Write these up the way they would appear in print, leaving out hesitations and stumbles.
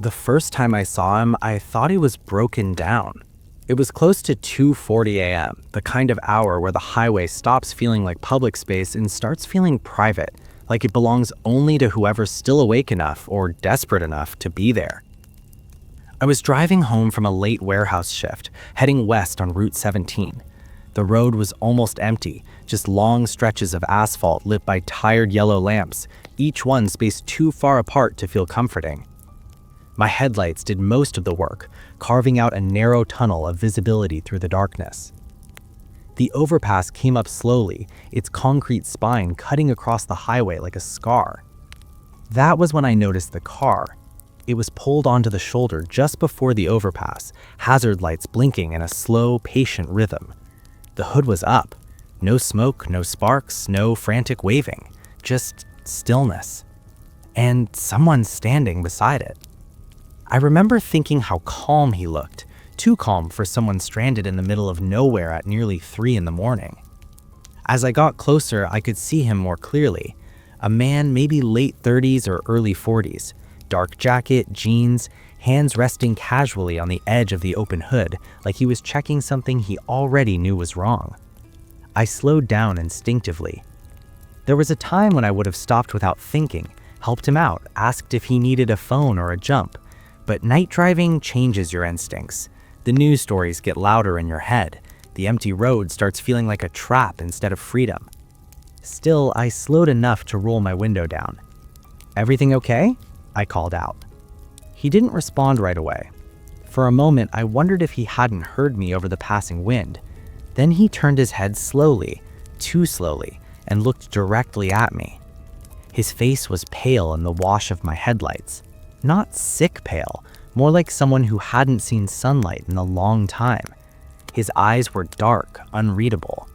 The first time I saw him, I thought he was broken down. It was close to 2:40 a.m., the kind of hour where the highway stops feeling like public space and starts feeling private, like it belongs only to whoever's still awake enough or desperate enough to be there. I was driving home from a late warehouse shift, heading west on Route 17. The road was almost empty, just long stretches of asphalt lit by tired yellow lamps, each one spaced too far apart to feel comforting. My headlights did most of the work, carving out a narrow tunnel of visibility through the darkness. The overpass came up slowly, its concrete spine cutting across the highway like a scar. That was when I noticed the car. It was pulled onto the shoulder just before the overpass, hazard lights blinking in a slow, patient rhythm. The hood was up. No smoke, no sparks, no frantic waving, just stillness. And someone standing beside it. I remember thinking how calm he looked, too calm for someone stranded in the middle of nowhere at nearly 3 a.m. As I got closer, I could see him more clearly. A man maybe late 30s or early 40s, dark jacket, jeans, hands resting casually on the edge of the open hood, like he was checking something he already knew was wrong. I slowed down instinctively. There was a time when I would have stopped without thinking, helped him out, asked if he needed a phone or a jump. But night driving changes your instincts. The news stories get louder in your head. The empty road starts feeling like a trap instead of freedom. Still, I slowed enough to roll my window down. "Everything okay?" I called out. He didn't respond right away. For a moment, I wondered if he hadn't heard me over the passing wind. Then he turned his head slowly, too slowly, and looked directly at me. His face was pale in the wash of my headlights. Not sick pale, more like someone who hadn't seen sunlight in a long time. His eyes were dark, unreadable.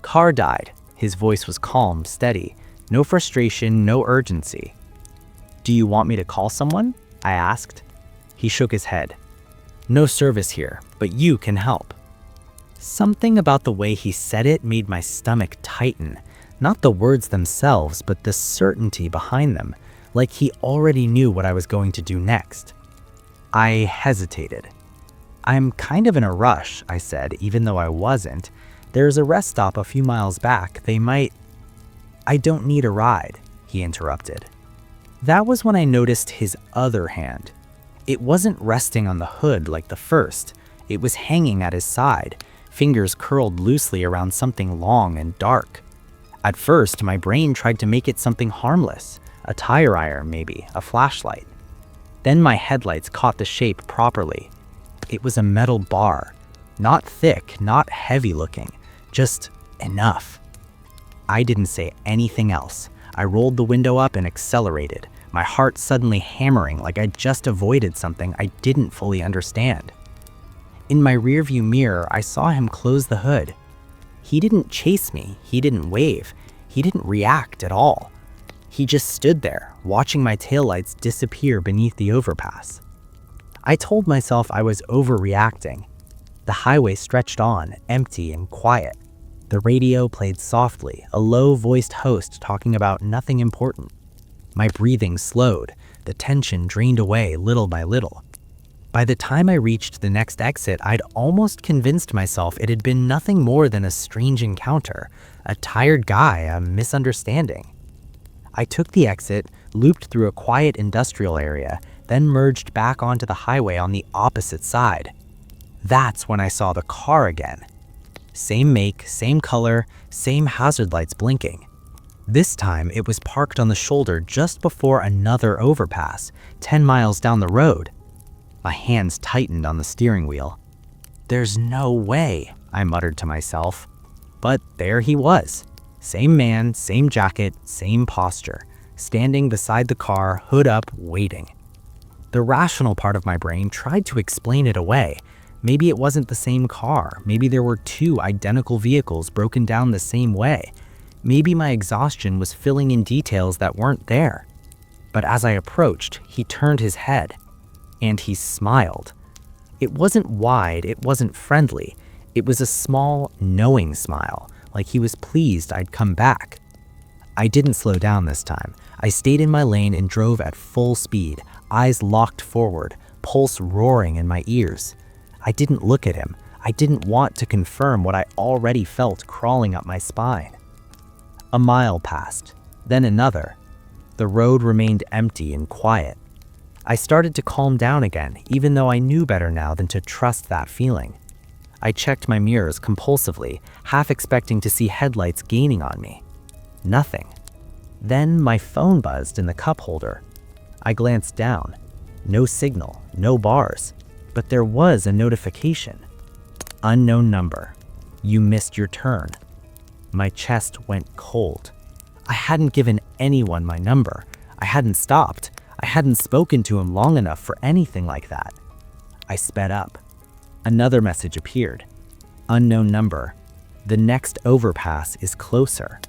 "Car died." His voice was calm, steady. No frustration, no urgency. "Do you want me to call someone?" I asked. He shook his head. "No service here, but you can help." Something about the way he said it made my stomach tighten. Not the words themselves, but the certainty behind them, like he already knew what I was going to do next. I hesitated. "I'm kind of in a rush," I said, even though I wasn't. "There's a rest stop a few miles back. They might—" "I don't need a ride," he interrupted. That was when I noticed his other hand. It wasn't resting on the hood like the first. It was hanging at his side, fingers curled loosely around something long and dark. At first, my brain tried to make it something harmless, a tire iron maybe, a flashlight. Then my headlights caught the shape properly. It was a metal bar, not thick, not heavy looking, just enough. I didn't say anything else. I rolled the window up and accelerated, my heart suddenly hammering like I'd just avoided something I didn't fully understand. In my rearview mirror, I saw him close the hood. He didn't chase me, he didn't wave, he didn't react at all. He just stood there, watching my taillights disappear beneath the overpass. I told myself I was overreacting. The highway stretched on, empty and quiet. The radio played softly, a low-voiced host talking about nothing important. My breathing slowed, the tension drained away little by little. By the time I reached the next exit, I'd almost convinced myself it had been nothing more than a strange encounter, a tired guy, a misunderstanding. I took the exit, looped through a quiet industrial area, then merged back onto the highway on the opposite side. That's when I saw the car again. Same make, same color, same hazard lights blinking. This time, it was parked on the shoulder just before another overpass, 10 miles down the road. My hands tightened on the steering wheel. "There's no way," I muttered to myself. But there he was. Same man, same jacket, same posture, standing beside the car, hood up, waiting. The rational part of my brain tried to explain it away. Maybe it wasn't the same car. Maybe there were 2 identical vehicles broken down the same way. Maybe my exhaustion was filling in details that weren't there. But as I approached, he turned his head. And he smiled. It wasn't wide, it wasn't friendly. It was a small, knowing smile, like he was pleased I'd come back. I didn't slow down this time. I stayed in my lane and drove at full speed, eyes locked forward, pulse roaring in my ears. I didn't look at him. I didn't want to confirm what I already felt crawling up my spine. A mile passed, then another. The road remained empty and quiet. I started to calm down again, even though I knew better now than to trust that feeling. I checked my mirrors compulsively, half expecting to see headlights gaining on me. Nothing. Then my phone buzzed in the cup holder. I glanced down. No signal, no bars, but there was a notification. Unknown number. You missed your turn. My chest went cold. I hadn't given anyone my number. I hadn't stopped. I hadn't spoken to him long enough for anything like that. I sped up. Another message appeared. Unknown number. The next overpass is closer.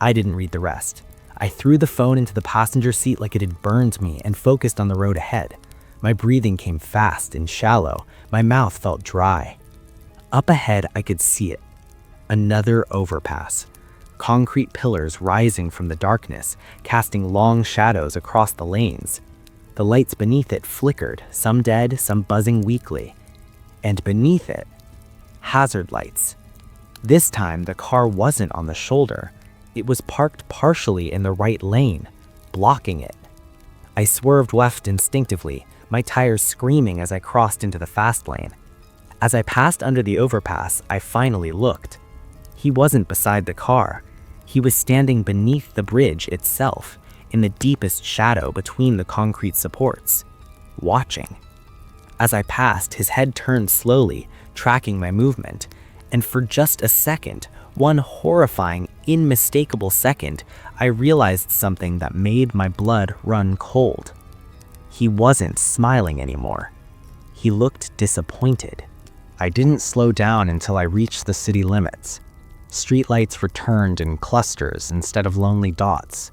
I didn't read the rest. I threw the phone into the passenger seat like it had burned me and focused on the road ahead. My breathing came fast and shallow. My mouth felt dry. Up ahead, I could see it. Another overpass. Concrete pillars rising from the darkness, casting long shadows across the lanes. The lights beneath it flickered, some dead, some buzzing weakly. And beneath it, hazard lights. This time, the car wasn't on the shoulder. It was parked partially in the right lane, blocking it. I swerved left instinctively, my tires screaming as I crossed into the fast lane. As I passed under the overpass, I finally looked. He wasn't beside the car. He was standing beneath the bridge itself, in the deepest shadow between the concrete supports, watching. As I passed, his head turned slowly, tracking my movement, and for just a second, one horrifying, unmistakable second, I realized something that made my blood run cold. He wasn't smiling anymore. He looked disappointed. I didn't slow down until I reached the city limits. Streetlights returned in clusters instead of lonely dots.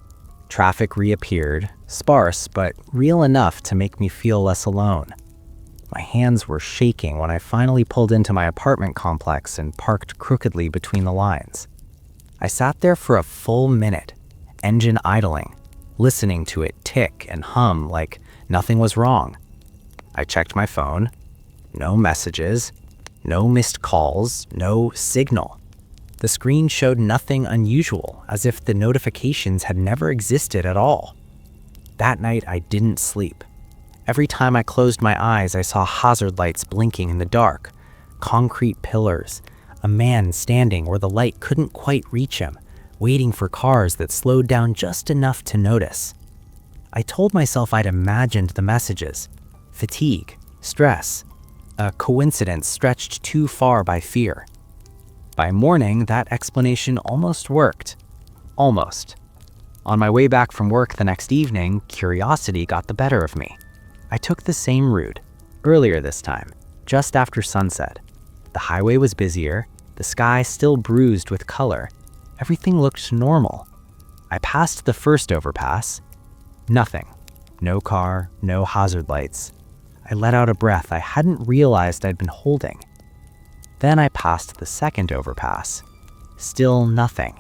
Traffic reappeared, sparse but real enough to make me feel less alone. My hands were shaking when I finally pulled into my apartment complex and parked crookedly between the lines. I sat there for a full minute, engine idling, listening to it tick and hum like nothing was wrong. I checked my phone. No messages, no missed calls, no signal. The screen showed nothing unusual, as if the notifications had never existed at all. That night, I didn't sleep. Every time I closed my eyes, I saw hazard lights blinking in the dark, concrete pillars, a man standing where the light couldn't quite reach him, waiting for cars that slowed down just enough to notice. I told myself I'd imagined the messages: fatigue, stress, a coincidence stretched too far by fear. By morning, that explanation almost worked. Almost. On my way back from work the next evening, curiosity got the better of me. I took the same route, earlier this time, just after sunset. The highway was busier, the sky still bruised with color. Everything looked normal. I passed the first overpass. Nothing. No car, no hazard lights. I let out a breath I hadn't realized I'd been holding. Then I passed the second overpass. Still nothing.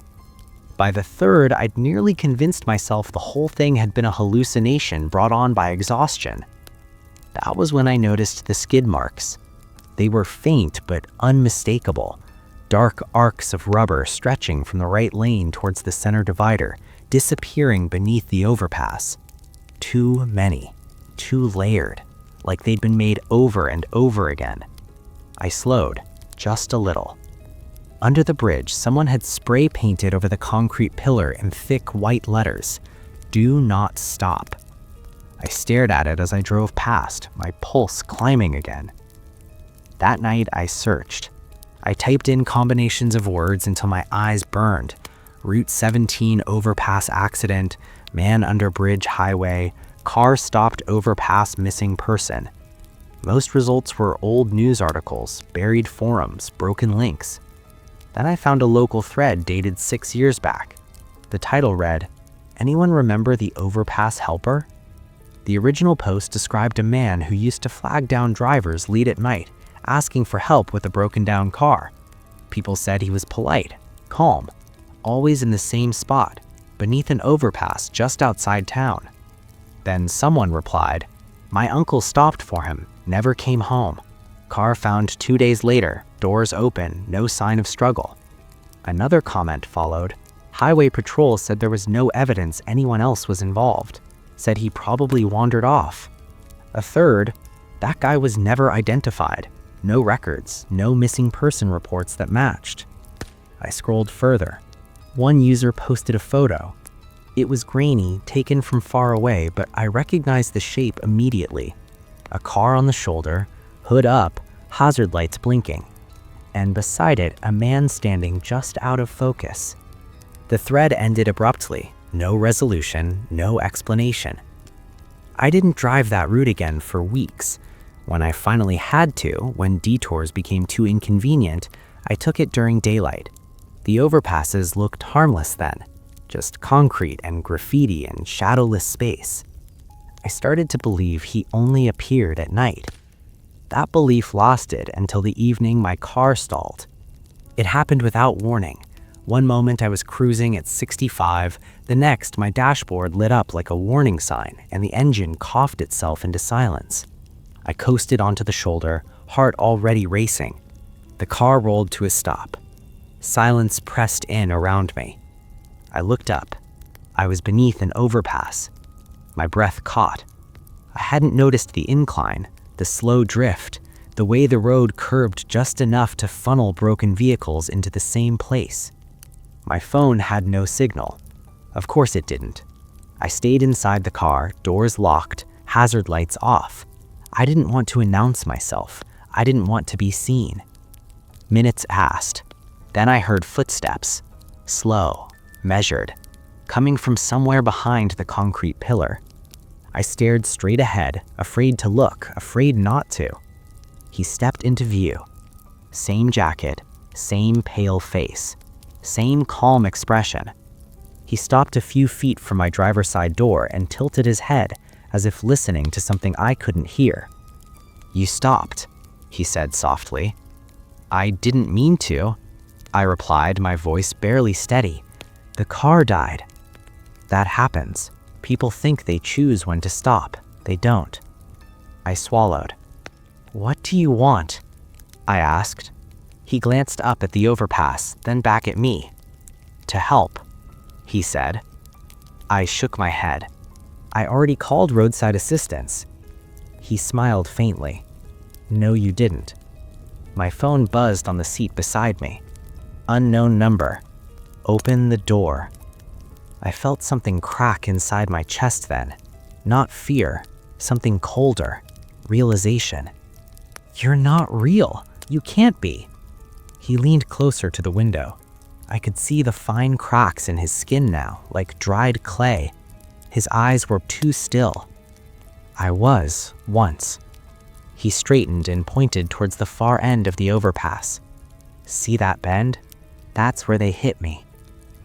By the third, I'd nearly convinced myself the whole thing had been a hallucination brought on by exhaustion. That was when I noticed the skid marks. They were faint but unmistakable, dark arcs of rubber stretching from the right lane towards the center divider, disappearing beneath the overpass. Too many, too layered, like they'd been made over and over again. I slowed, just a little. Under the bridge, someone had spray painted over the concrete pillar in thick white letters, "Do not stop." I stared at it as I drove past, my pulse climbing again. That night, I searched. I typed in combinations of words until my eyes burned. Route 17 overpass accident, man under bridge highway, car stopped overpass missing person. Most results were old news articles, buried forums, broken links. Then I found a local thread dated 6 years back. The title read, "Anyone remember the overpass helper?" The original post described a man who used to flag down drivers late at night, asking for help with a broken down car. People said he was polite, calm, always in the same spot, beneath an overpass just outside town. Then someone replied, "My uncle stopped for him, never came home. Car found 2 days later, doors open, no sign of struggle." Another comment followed. Highway patrol said there was no evidence anyone else was involved, said he probably wandered off. A third, that guy was never identified, no records, no missing person reports that matched. I scrolled further. One user posted a photo. It was grainy, taken from far away, but I recognized the shape immediately. A car on the shoulder, hood up, hazard lights blinking, and beside it, a man standing just out of focus. The thread ended abruptly, no resolution, no explanation. I didn't drive that route again for weeks. When I finally had to, when detours became too inconvenient, I took it during daylight. The overpasses looked harmless then, just concrete and graffiti and shadowless space. I started to believe he only appeared at night. That belief lasted until the evening my car stalled. It happened without warning. One moment I was cruising at 65, the next my dashboard lit up like a warning sign and the engine coughed itself into silence. I coasted onto the shoulder, heart already racing. The car rolled to a stop. Silence pressed in around me. I looked up. I was beneath an overpass. My breath caught. I hadn't noticed the incline, the slow drift, the way the road curved just enough to funnel broken vehicles into the same place. My phone had no signal. Of course it didn't. I stayed inside the car, doors locked, hazard lights off. I didn't want to announce myself. I didn't want to be seen. Minutes passed. Then I heard footsteps, slow, measured, coming from somewhere behind the concrete pillar. I stared straight ahead, afraid to look, afraid not to. He stepped into view. Same jacket, same pale face, same calm expression. He stopped a few feet from my driver's side door and tilted his head as if listening to something I couldn't hear. "You stopped," he said softly. "I didn't mean to," I replied, my voice barely steady. "The car died." That happens. People think they choose when to stop. They don't. I swallowed. "What do you want?" I asked. He glanced up at the overpass, then back at me. "To help," he said. I shook my head. "I already called roadside assistance." He smiled faintly. "No, you didn't." My phone buzzed on the seat beside me. Unknown number. Open the door. I felt something crack inside my chest then. Not fear, something colder. Realization. "You're not real. You can't be." He leaned closer to the window. I could see the fine cracks in his skin now, like dried clay. His eyes were too still. I was, once. He straightened and pointed towards the far end of the overpass. "See that bend? That's where they hit me."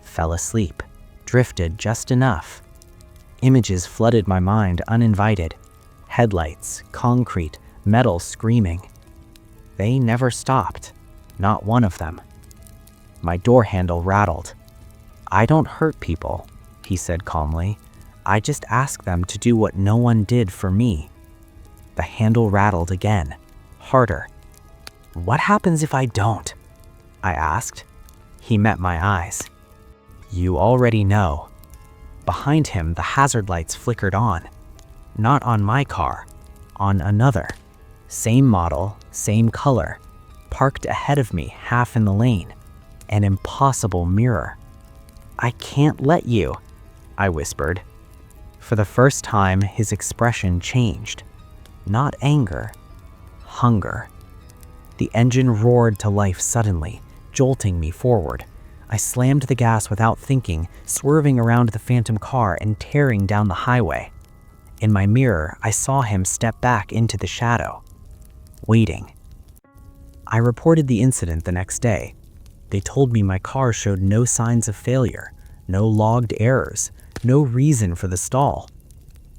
Fell asleep. Drifted just enough. Images flooded my mind uninvited. Headlights, concrete, metal screaming. They never stopped. Not one of them. My door handle rattled. "I don't hurt people," he said calmly. "I just ask them to do what no one did for me." The handle rattled again, harder. "What happens if I don't?" I asked. He met my eyes. "You already know." Behind him, the hazard lights flickered on. Not on my car, on another. Same model, same color. Parked ahead of me, half in the lane. An impossible mirror. "I can't let you," I whispered. For the first time, his expression changed. Not anger, hunger. The engine roared to life suddenly, jolting me forward. I slammed the gas without thinking, swerving around the phantom car and tearing down the highway. In my mirror, I saw him step back into the shadow, waiting. I reported the incident the next day. They told me my car showed no signs of failure, no logged errors, no reason for the stall.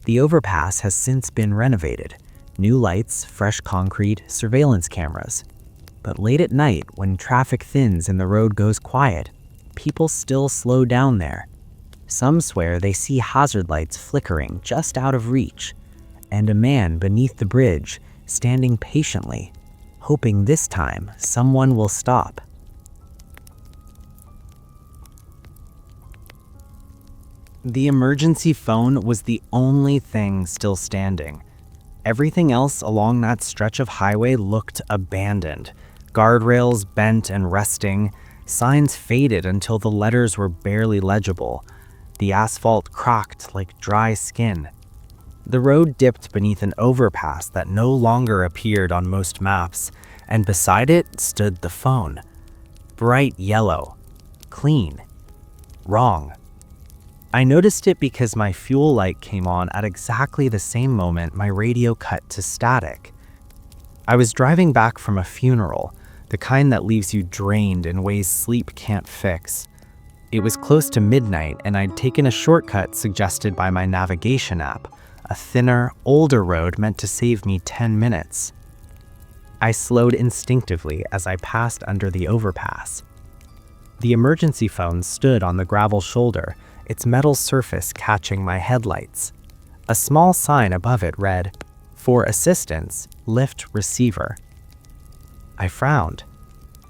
The overpass has since been renovated. New lights, fresh concrete, surveillance cameras. But late at night, when traffic thins and the road goes quiet, people still slow down there. Some swear they see hazard lights flickering just out of reach, and a man beneath the bridge standing patiently, hoping this time someone will stop. The emergency phone was the only thing still standing. Everything else along that stretch of highway looked abandoned. Guardrails bent and resting, signs faded until the letters were barely legible. The asphalt cracked like dry skin. The road dipped beneath an overpass that no longer appeared on most maps, and beside it stood the phone. Bright yellow. Clean. Wrong. I noticed it because my fuel light came on at exactly the same moment my radio cut to static. I was driving back from a funeral, the kind that leaves you drained in ways sleep can't fix. It was close to midnight, and I'd taken a shortcut suggested by my navigation app, a thinner, older road meant to save me 10 minutes. I slowed instinctively as I passed under the overpass. The emergency phone stood on the gravel shoulder, its metal surface catching my headlights. A small sign above it read, "For assistance, lift receiver." I frowned.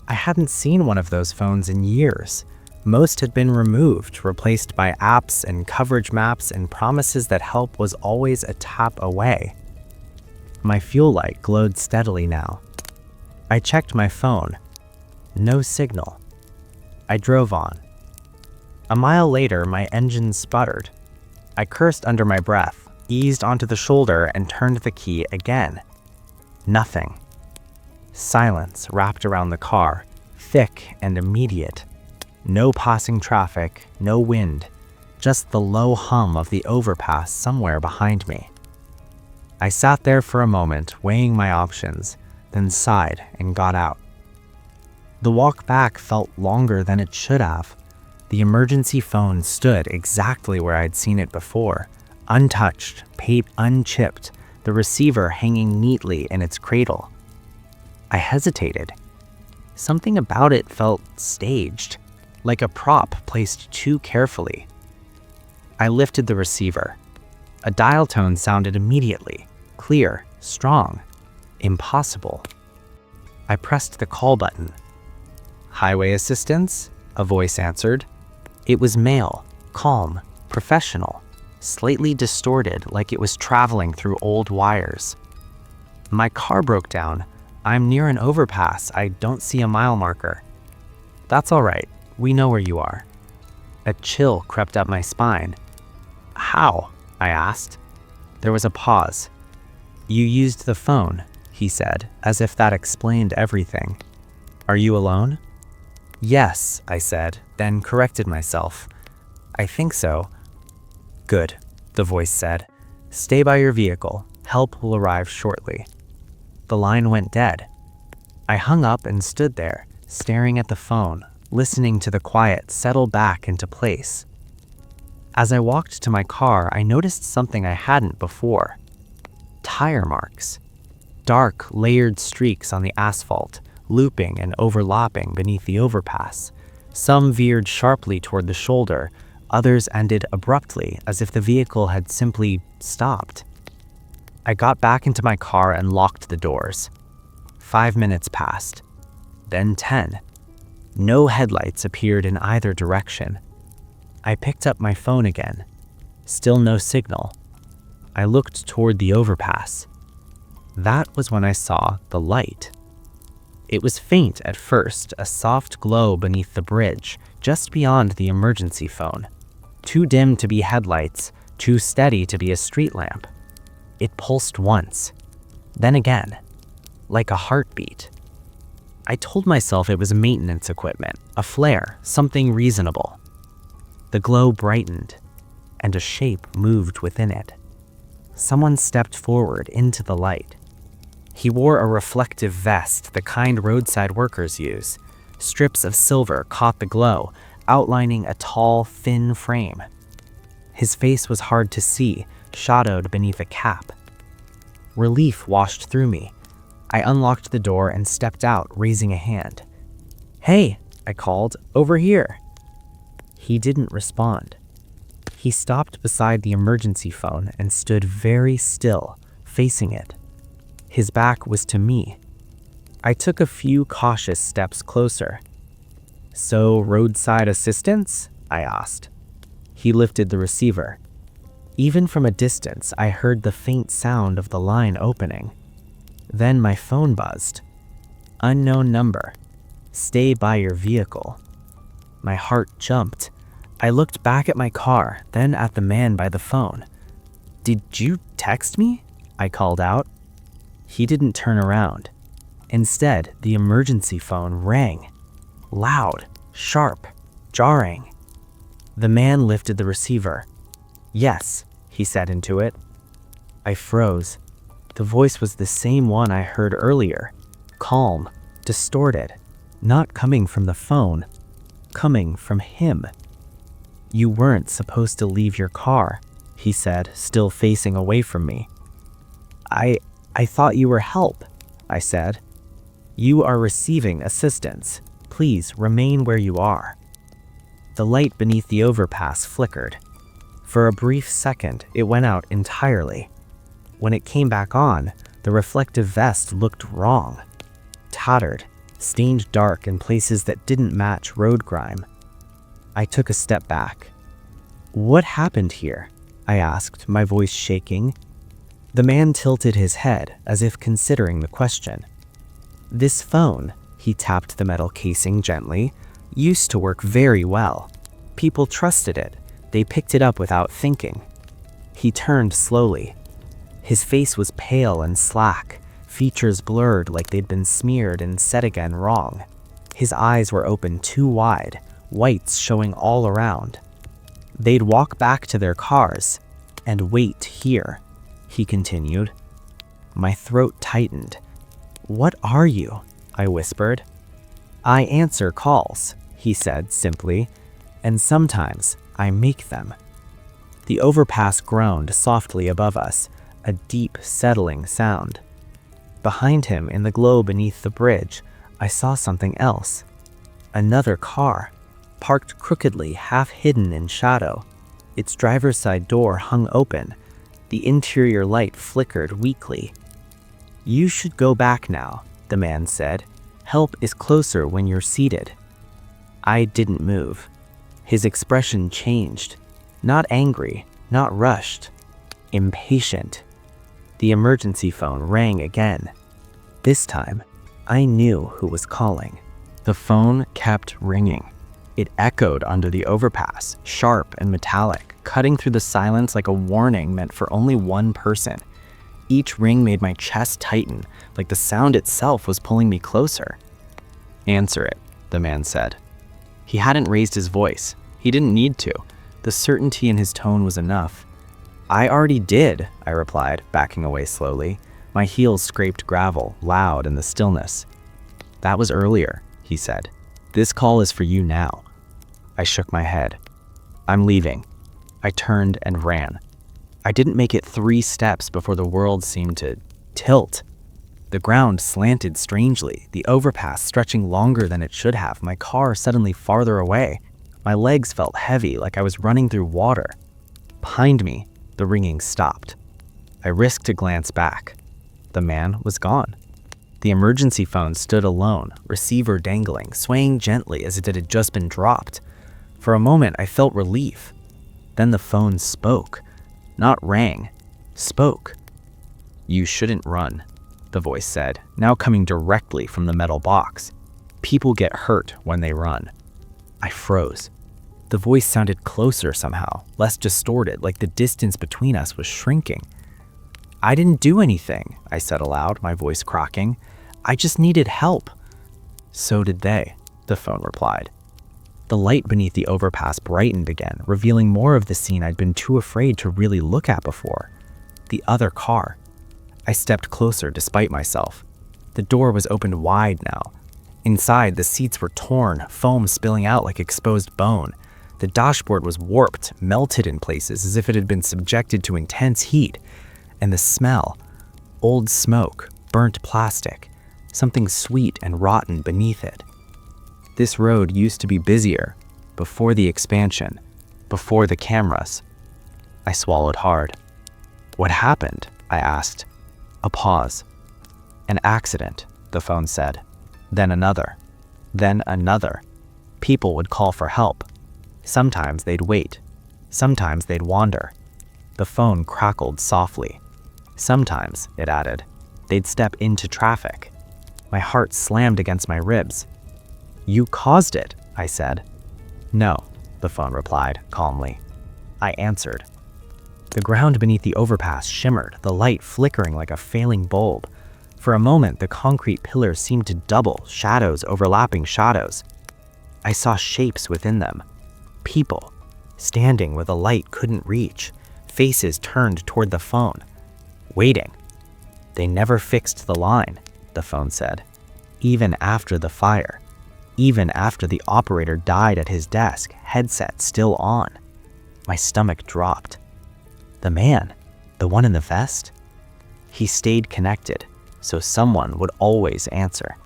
I hadn't seen one of those phones in years. Most had been removed, replaced by apps and coverage maps and promises that help was always a tap away. My fuel light glowed steadily now. I checked my phone. No signal. I drove on. A mile later, my engine sputtered. I cursed under my breath, eased onto the shoulder, and turned the key again. Nothing. Silence wrapped around the car, thick and immediate. No passing traffic, no wind, just the low hum of the overpass somewhere behind me. I sat there for a moment, weighing my options, then sighed and got out. The walk back felt longer than it should have. The emergency phone stood exactly where I'd seen it before, untouched, paint unchipped, the receiver hanging neatly in its cradle. I hesitated. Something about it felt staged, like a prop placed too carefully. I lifted the receiver. A dial tone sounded immediately, clear, strong, impossible. I pressed the call button. "Highway assistance?" a voice answered. It was male, calm, professional, slightly distorted like it was traveling through old wires. "My car broke down. I'm near an overpass. I don't see a mile marker." "That's all right. We know where you are." A chill crept up my spine. "How?" I asked. There was a pause. "You used the phone," he said, as if that explained everything. "Are you alone?" "Yes," I said, then corrected myself. "I think so." "Good," the voice said. "Stay by your vehicle. Help will arrive shortly." The line went dead. I hung up and stood there, staring at the phone, listening to the quiet settle back into place. As I walked to my car, I noticed something I hadn't before. Tire marks. Dark, layered streaks on the asphalt, looping and overlapping beneath the overpass. Some veered sharply toward the shoulder, others ended abruptly as if the vehicle had simply stopped. I got back into my car and locked the doors. 5 minutes passed, then 10. No headlights appeared in either direction. I picked up my phone again. Still no signal. I looked toward the overpass. That was when I saw the light. It was faint at first, a soft glow beneath the bridge, just beyond the emergency phone. Too dim to be headlights, too steady to be a street lamp. It pulsed once, then again, like a heartbeat. I told myself it was maintenance equipment, a flare, something reasonable. The glow brightened, and a shape moved within it. Someone stepped forward into the light. He wore a reflective vest, the kind roadside workers use. Strips of silver caught the glow, outlining a tall, thin frame. His face was hard to see, shadowed beneath a cap. Relief washed through me. I unlocked the door and stepped out, raising a hand. "Hey," I called, "over here." He didn't respond. He stopped beside the emergency phone and stood very still, facing it. His back was to me. I took a few cautious steps closer. "So, roadside assistance?" I asked. He lifted the receiver. Even from a distance, I heard the faint sound of the line opening. Then my phone buzzed. "Unknown number. Stay by your vehicle." My heart jumped. I looked back at my car, then at the man by the phone. "Did you text me?" I called out. He didn't turn around. Instead, the emergency phone rang. Loud, sharp, jarring. The man lifted the receiver. "Yes," he said into it. I froze. The voice was the same one I heard earlier. Calm, distorted, not coming from the phone, coming from him. "You weren't supposed to leave your car," he said, still facing away from me. I thought you were help," I said. "You are receiving assistance. Please remain where you are." The light beneath the overpass flickered. For a brief second, it went out entirely. When it came back on, the reflective vest looked wrong. Tattered, stained dark in places that didn't match road grime. I took a step back. "What happened here?" I asked, my voice shaking. The man tilted his head, as if considering the question. "This phone," he tapped the metal casing gently, "used to work very well. People trusted it. They picked it up without thinking." He turned slowly. His face was pale and slack, features blurred like they'd been smeared and set again wrong. His eyes were open too wide, whites showing all around. "They'd walk back to their cars and wait here," he continued. My throat tightened. "What are you?" I whispered. "I answer calls," he said simply, "and sometimes I make them." The overpass groaned softly above us, a deep, settling sound. Behind him, in the glow beneath the bridge, I saw something else. Another car, parked crookedly, half hidden in shadow. Its driver's side door hung open. The interior light flickered weakly. "You should go back now," the man said. "Help is closer when you're seated." I didn't move. His expression changed. Not angry, not rushed. Impatient. The emergency phone rang again. This time, I knew who was calling. The phone kept ringing. It echoed under the overpass, sharp and metallic, cutting through the silence like a warning meant for only one person. Each ring made my chest tighten, like the sound itself was pulling me closer. "Answer it," the man said. He hadn't raised his voice. He didn't need to. The certainty in his tone was enough. "I already did," I replied, backing away slowly. My heels scraped gravel, loud in the stillness. "That was earlier," he said. "This call is for you now." I shook my head. "I'm leaving." I turned and ran. I didn't make it 3 steps before the world seemed to tilt. The ground slanted strangely, the overpass stretching longer than it should have, my car suddenly farther away. My legs felt heavy, like I was running through water. Behind me, the ringing stopped. I risked a glance back. The man was gone. The emergency phone stood alone, receiver dangling, swaying gently as if it had just been dropped. For a moment, I felt relief. Then the phone spoke. Not rang. Spoke. "You shouldn't run," the voice said, now coming directly from the metal box. "People get hurt when they run." I froze. The voice sounded closer somehow, less distorted, like the distance between us was shrinking. "I didn't do anything," I said aloud, my voice cracking. "I just needed help." "So did they," the phone replied. The light beneath the overpass brightened again, revealing more of the scene I'd been too afraid to really look at before. The other car. I stepped closer despite myself. The door was opened wide now. Inside, the seats were torn, foam spilling out like exposed bone. The dashboard was warped, melted in places as if it had been subjected to intense heat. And the smell, old smoke, burnt plastic, something sweet and rotten beneath it. This road used to be busier, before the expansion, before the cameras. I swallowed hard. "What happened?" I asked. A pause. "An accident," the phone said. Then another. Then another. People would call for help. Sometimes they'd wait. Sometimes they'd wander. The phone crackled softly. Sometimes, it added, they'd step into traffic. My heart slammed against my ribs. "You caused it," I said. "No," the phone replied calmly. I answered. The ground beneath the overpass shimmered, the light flickering like a failing bulb. For a moment, the concrete pillars seemed to double, shadows overlapping shadows. I saw shapes within them. People, standing where the light couldn't reach, faces turned toward the phone, waiting. "They never fixed the line," the phone said. "Even after the fire. Even after the operator died at his desk, headset still on." My stomach dropped. The man, the one in the vest? He stayed connected, so someone would always answer.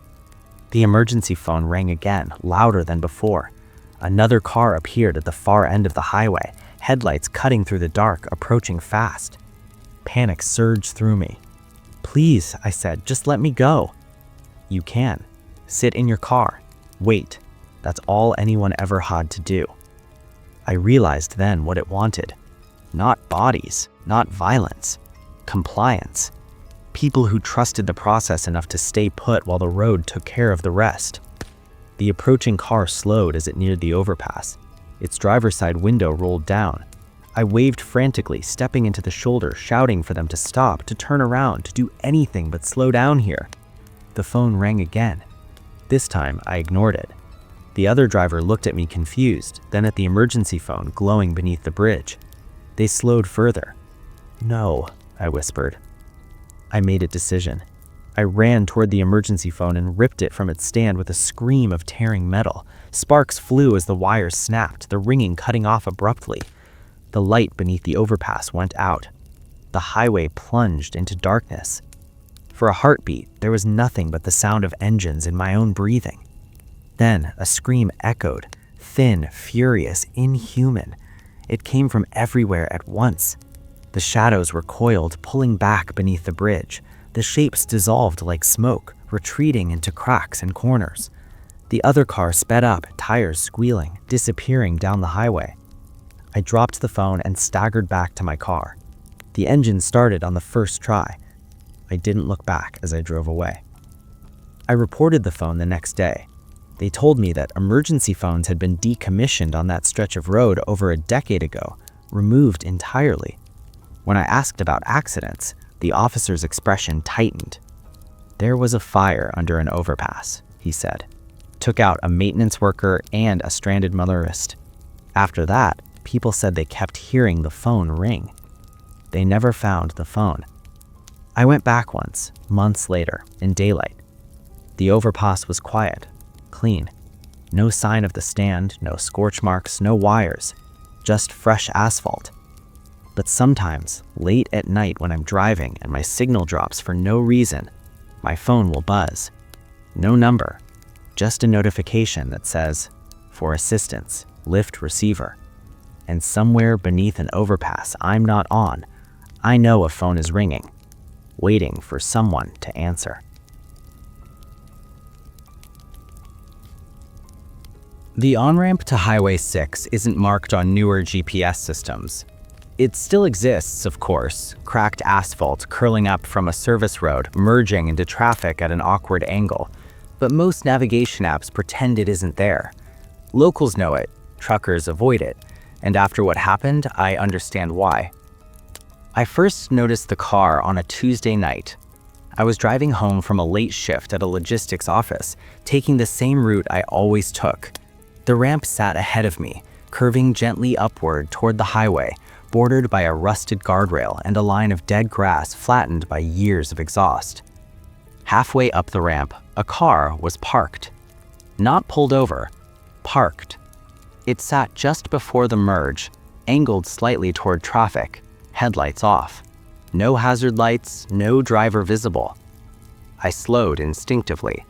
The emergency phone rang again, louder than before. Another car appeared at the far end of the highway, headlights cutting through the dark, approaching fast. Panic surged through me. "Please," I said, "just let me go." "You can. Sit in your car. Wait." That's all anyone ever had to do. I realized then what it wanted. Not bodies, not violence. Compliance. People who trusted the process enough to stay put while the road took care of the rest. The approaching car slowed as it neared the overpass. Its driver's side window rolled down. I waved frantically, stepping into the shoulder, shouting for them to stop, to turn around, to do anything but slow down here. The phone rang again. This time, I ignored it. The other driver looked at me confused, then at the emergency phone glowing beneath the bridge. They slowed further. "No," I whispered. I made a decision. I ran toward the emergency phone and ripped it from its stand with a scream of tearing metal. Sparks flew as the wires snapped, the ringing cutting off abruptly. The light beneath the overpass went out. The highway plunged into darkness. For a heartbeat, there was nothing but the sound of engines and my own breathing. Then a scream echoed, thin, furious, inhuman. It came from everywhere at once. The shadows were coiled, pulling back beneath the bridge. The shapes dissolved like smoke, retreating into cracks and corners. The other car sped up, tires squealing, disappearing down the highway. I dropped the phone and staggered back to my car. The engine started on the first try. I didn't look back as I drove away. I reported the phone the next day. They told me that emergency phones had been decommissioned on that stretch of road over a decade ago, removed entirely. When I asked about accidents, the officer's expression tightened. "There was a fire under an overpass," he said. "Took out a maintenance worker and a stranded motorist. After that, people said they kept hearing the phone ring. They never found the phone." I went back once, months later, in daylight. The overpass was quiet, clean. No sign of the stand, no scorch marks, no wires, just fresh asphalt. But sometimes, late at night when I'm driving and my signal drops for no reason, my phone will buzz. No number, just a notification that says, "For assistance, lift receiver." And somewhere beneath an overpass I'm not on, I know a phone is ringing, waiting for someone to answer. The on-ramp to Highway 6 isn't marked on newer GPS systems. It still exists, of course, cracked asphalt curling up from a service road, merging into traffic at an awkward angle. But most navigation apps pretend it isn't there. Locals know it, truckers avoid it, and after what happened, I understand why. I first noticed the car on a Tuesday night. I was driving home from a late shift at a logistics office, taking the same route I always took. The ramp sat ahead of me, curving gently upward toward the highway, bordered by a rusted guardrail and a line of dead grass flattened by years of exhaust. Halfway up the ramp, a car was parked. Not pulled over, parked. It sat just before the merge, angled slightly toward traffic, headlights off. No hazard lights, no driver visible. I slowed instinctively.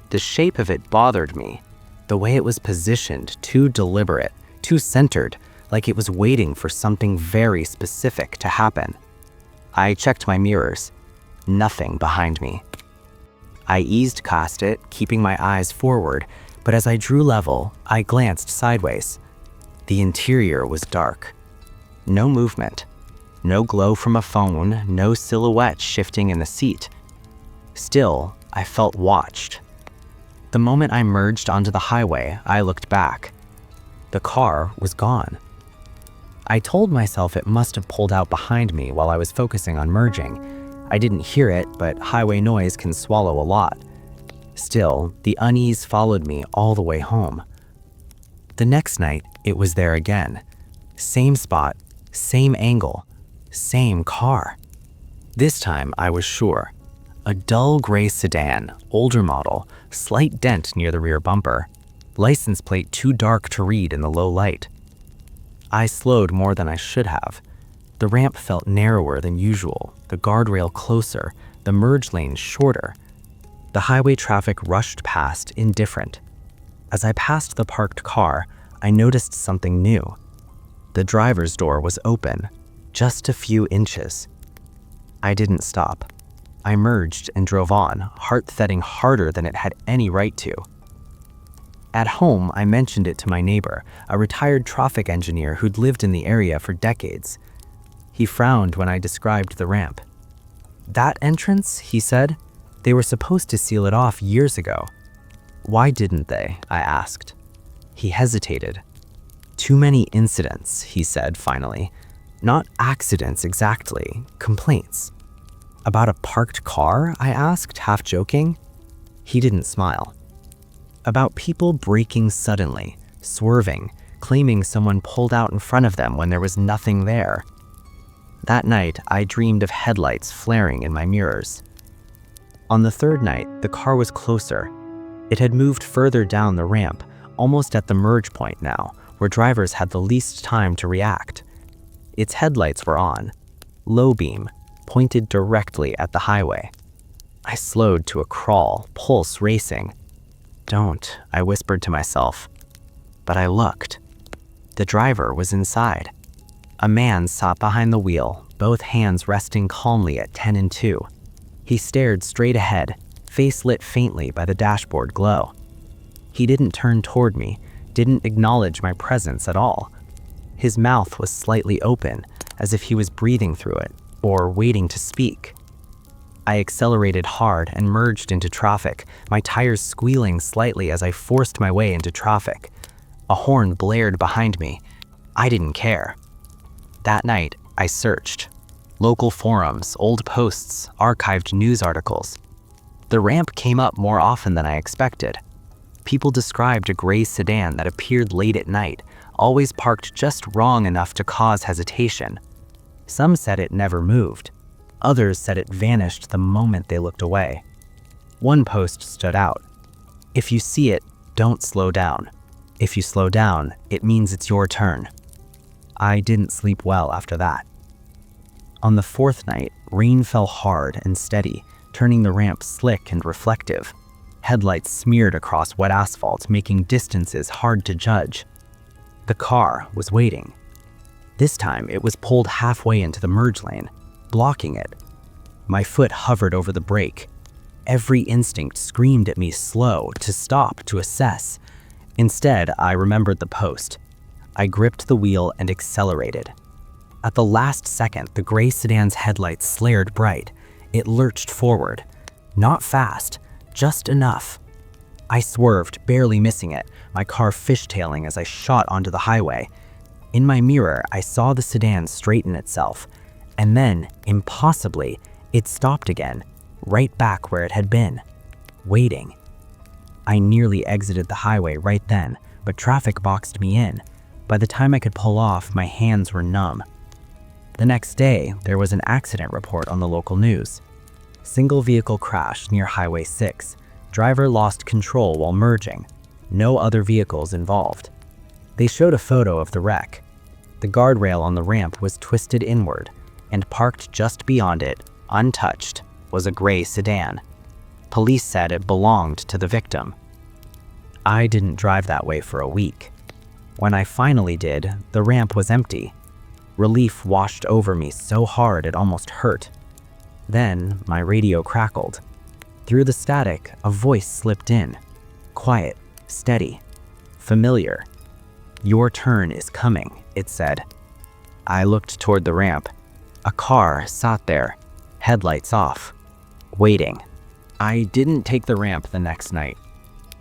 The shape of it bothered me. The way it was positioned, too deliberate, too centered, like it was waiting for something very specific to happen. I checked my mirrors. Nothing behind me. I eased past it, keeping my eyes forward, but as I drew level, I glanced sideways. The interior was dark. No movement. No glow from a phone, no silhouette shifting in the seat. Still, I felt watched. The moment I merged onto the highway, I looked back. The car was gone. I told myself it must have pulled out behind me while I was focusing on merging. I didn't hear it, but highway noise can swallow a lot. Still, the unease followed me all the way home. The next night, it was there again. Same spot, same angle, same car. This time, I was sure. A dull gray sedan, older model, slight dent near the rear bumper. License plate too dark to read in the low light. I slowed more than I should have. The ramp felt narrower than usual, the guardrail closer, the merge lane shorter. The highway traffic rushed past, indifferent. As I passed the parked car, I noticed something new. The driver's door was open, just a few inches. I didn't stop. I merged and drove on, heart thudding harder than it had any right to. At home, I mentioned it to my neighbor, a retired traffic engineer who'd lived in the area for decades. He frowned when I described the ramp. "That entrance," he said, "they were supposed to seal it off years ago." "Why didn't they?" I asked. He hesitated. "Too many incidents," he said finally. "Not accidents exactly, complaints." "About a parked car?" I asked, half joking. He didn't smile. "About people braking suddenly, swerving, claiming someone pulled out in front of them when there was nothing there." That night, I dreamed of headlights flaring in my mirrors. On the third night, the car was closer. It had moved further down the ramp, almost at the merge point now, where drivers had the least time to react. Its headlights were on, low beam, pointed directly at the highway. I slowed to a crawl, pulse racing. "Don't," I whispered to myself. But I looked. The driver was inside. A man sat behind the wheel, both hands resting calmly at 10 and 2. He stared straight ahead, face lit faintly by the dashboard glow. He didn't turn toward me, didn't acknowledge my presence at all. His mouth was slightly open, as if he was breathing through it, or waiting to speak. I accelerated hard and merged into traffic, my tires squealing slightly as I forced my way into traffic. A horn blared behind me. I didn't care. That night, I searched. Local forums, old posts, archived news articles. The ramp came up more often than I expected. People described a gray sedan that appeared late at night, always parked just wrong enough to cause hesitation. Some said it never moved. Others said it vanished the moment they looked away. One post stood out. "If you see it, don't slow down. If you slow down, it means it's your turn." I didn't sleep well after that. On the fourth night, rain fell hard and steady, turning the ramp slick and reflective. Headlights smeared across wet asphalt, making distances hard to judge. The car was waiting. This time, it was pulled halfway into the merge lane, blocking it. My foot hovered over the brake. Every instinct screamed at me slow, to stop, to assess. Instead, I remembered the post. I gripped the wheel and accelerated. At the last second, the gray sedan's headlights flared bright. It lurched forward. Not fast, just enough. I swerved, barely missing it, my car fishtailing as I shot onto the highway. In my mirror, I saw the sedan straighten itself. And then, impossibly, it stopped again, right back where it had been, waiting. I nearly exited the highway right then, but traffic boxed me in. By the time I could pull off, my hands were numb. The next day, there was an accident report on the local news. Single vehicle crash near Highway 6. Driver lost control while merging. No other vehicles involved. They showed a photo of the wreck. The guardrail on the ramp was twisted inward, and parked just beyond it, untouched, was a gray sedan. Police said it belonged to the victim. I didn't drive that way for a week. When I finally did, the ramp was empty. Relief washed over me so hard it almost hurt. Then my radio crackled. Through the static, a voice slipped in. Quiet, steady, familiar. "Your turn is coming," it said. I looked toward the ramp. A car sat there, headlights off, waiting. I didn't take the ramp the next night.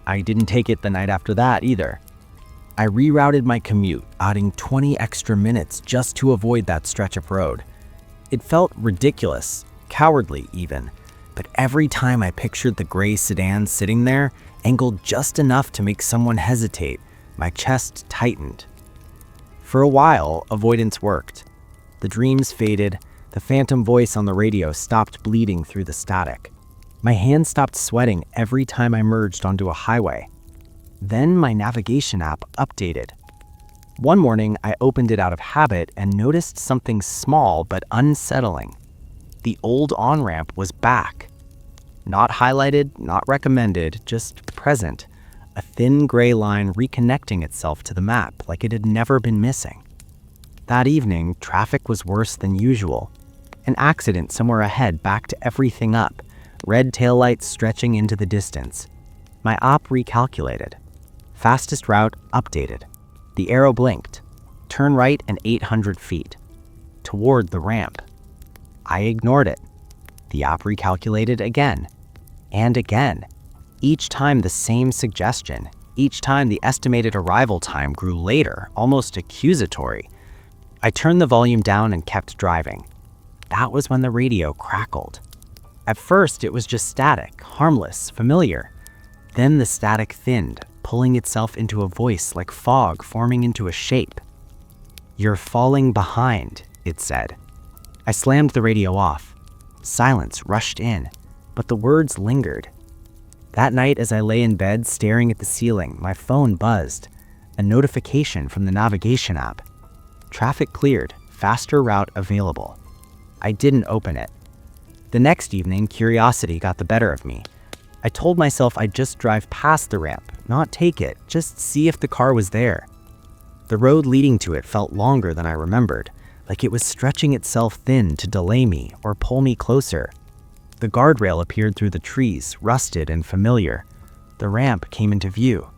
I didn't take it the night after that either. I rerouted my commute, adding 20 extra minutes just to avoid that stretch of road. It felt ridiculous, cowardly even, but every time I pictured the gray sedan sitting there, angled just enough to make someone hesitate, my chest tightened. For a while, avoidance worked. The dreams faded, the phantom voice on the radio stopped bleeding through the static. My hands stopped sweating every time I merged onto a highway. Then my navigation app updated. One morning, I opened it out of habit and noticed something small but unsettling. The old on-ramp was back. Not highlighted, not recommended, just present. A thin gray line reconnecting itself to the map like it had never been missing. That evening, traffic was worse than usual. An accident somewhere ahead backed everything up, red taillights stretching into the distance. My op recalculated. Fastest route updated. The arrow blinked. Turn right and 800 feet. Toward the ramp. I ignored it. The op recalculated again. And again. Each time the same suggestion. Each time the estimated arrival time grew later, almost accusatory. I turned the volume down and kept driving. That was when the radio crackled. At first, it was just static, harmless, familiar. Then the static thinned, pulling itself into a voice like fog forming into a shape. "You're falling behind," it said. I slammed the radio off. Silence rushed in, but the words lingered. That night, as I lay in bed staring at the ceiling, my phone buzzed. A notification from the navigation app. Traffic cleared, faster route available. I didn't open it. The next evening, curiosity got the better of me. I told myself I'd just drive past the ramp, not take it, just see if the car was there. The road leading to it felt longer than I remembered, like it was stretching itself thin to delay me or pull me closer. The guardrail appeared through the trees, rusted and familiar. The ramp came into view.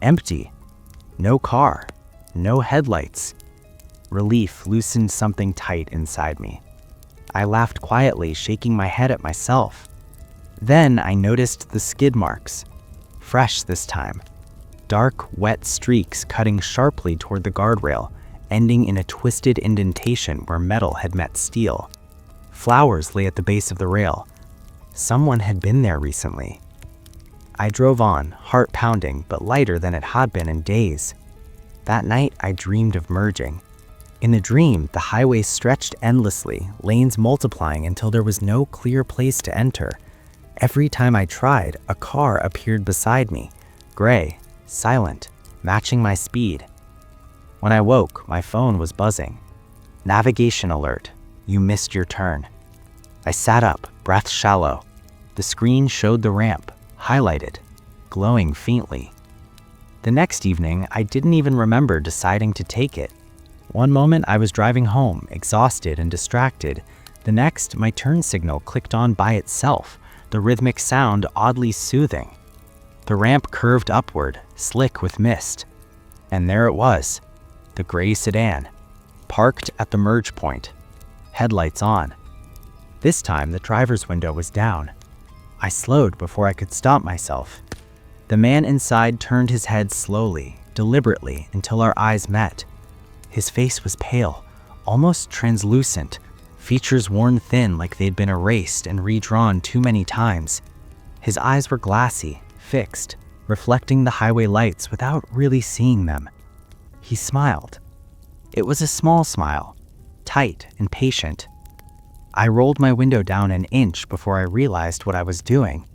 Empty. No car. No headlights. Relief loosened something tight inside me. I laughed quietly, shaking my head at myself. Then I noticed the skid marks. Fresh this time. Dark, wet streaks cutting sharply toward the guardrail, ending in a twisted indentation where metal had met steel. Flowers lay at the base of the rail. Someone had been there recently. I drove on, heart pounding, but lighter than it had been in days. That night, I dreamed of merging. In the dream, the highway stretched endlessly, lanes multiplying until there was no clear place to enter. Every time I tried, a car appeared beside me, gray, silent, matching my speed. When I woke, my phone was buzzing. Navigation alert. You missed your turn. I sat up, breath shallow. The screen showed the ramp, highlighted, glowing faintly. The next evening, I didn't even remember deciding to take it. One moment, I was driving home, exhausted and distracted. The next, my turn signal clicked on by itself, the rhythmic sound oddly soothing. The ramp curved upward, slick with mist. And there it was, the gray sedan, parked at the merge point, headlights on. This time, the driver's window was down. I slowed before I could stop myself. The man inside turned his head slowly, deliberately, until our eyes met. His face was pale, almost translucent, features worn thin like they'd been erased and redrawn too many times. His eyes were glassy, fixed, reflecting the highway lights without really seeing them. He smiled. It was a small smile, tight and patient. I rolled my window down an inch before I realized what I was doing.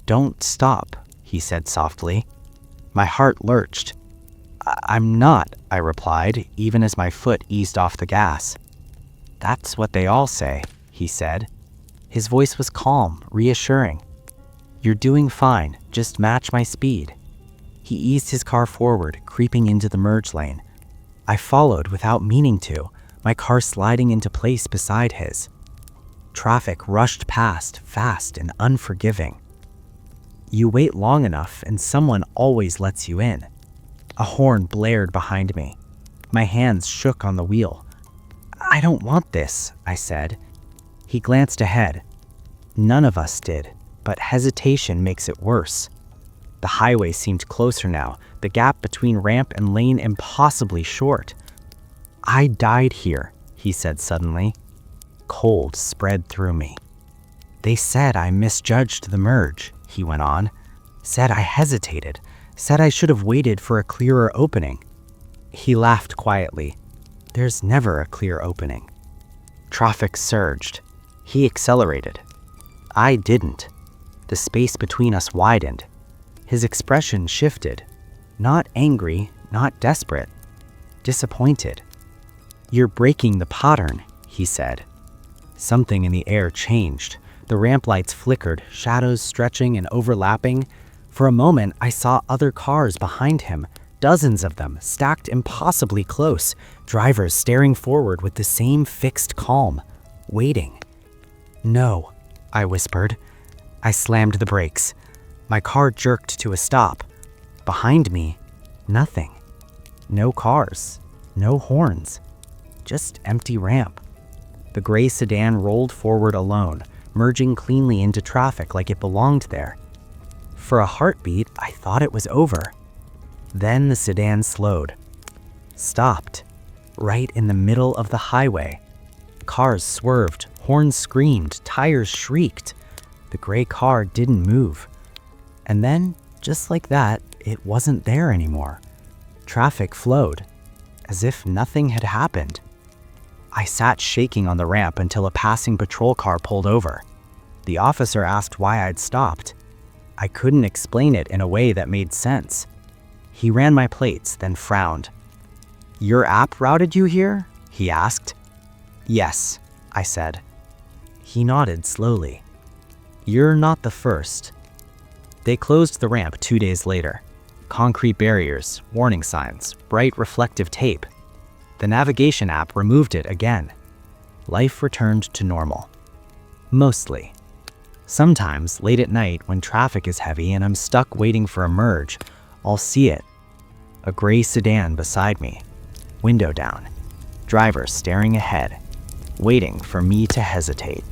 "Don't stop," he said softly. My heart lurched. I'm not," I replied, even as my foot eased off the gas. "That's what they all say," he said. His voice was calm, reassuring. "You're doing fine, just match my speed." He eased his car forward, creeping into the merge lane. I followed without meaning to, my car sliding into place beside his. Traffic rushed past, fast and unforgiving. You wait long enough and someone always lets you in. A horn blared behind me. My hands shook on the wheel. "I don't want this," I said. He glanced ahead. None of us did, but hesitation makes it worse. The highway seemed closer now, the gap between ramp and lane impossibly short. "I died here," he said suddenly. Cold spread through me. "They said I misjudged the merge," he went on. "Said I hesitated. Said I should have waited for a clearer opening." He laughed quietly. "There's never a clear opening." Traffic surged. He accelerated. I didn't. The space between us widened. His expression shifted. Not angry, not desperate. Disappointed. "You're breaking the pattern," he said. Something in the air changed. The ramp lights flickered, shadows stretching and overlapping. For a moment, I saw other cars behind him, dozens of them, stacked impossibly close, drivers staring forward with the same fixed calm, waiting. "No," I whispered. I slammed the brakes. My car jerked to a stop. Behind me, nothing. No cars, no horns, just empty ramp. The gray sedan rolled forward alone, merging cleanly into traffic like it belonged there. For a heartbeat, I thought it was over. Then the sedan slowed. Stopped. Right in the middle of the highway. Cars swerved, horns screamed, tires shrieked. The gray car didn't move. And then, just like that, it wasn't there anymore. Traffic flowed, as if nothing had happened. I sat shaking on the ramp until a passing patrol car pulled over. The officer asked why I'd stopped. I couldn't explain it in a way that made sense. He ran my plates, then frowned. "Your app routed you here?" he asked. "Yes," I said. He nodded slowly. "You're not the first." They closed the ramp 2 days later. Concrete barriers, warning signs, bright reflective tape. The navigation app removed it again. Life returned to normal. Mostly. Sometimes, late at night, when traffic is heavy and I'm stuck waiting for a merge, I'll see it. A gray sedan beside me, window down, driver staring ahead, waiting for me to hesitate.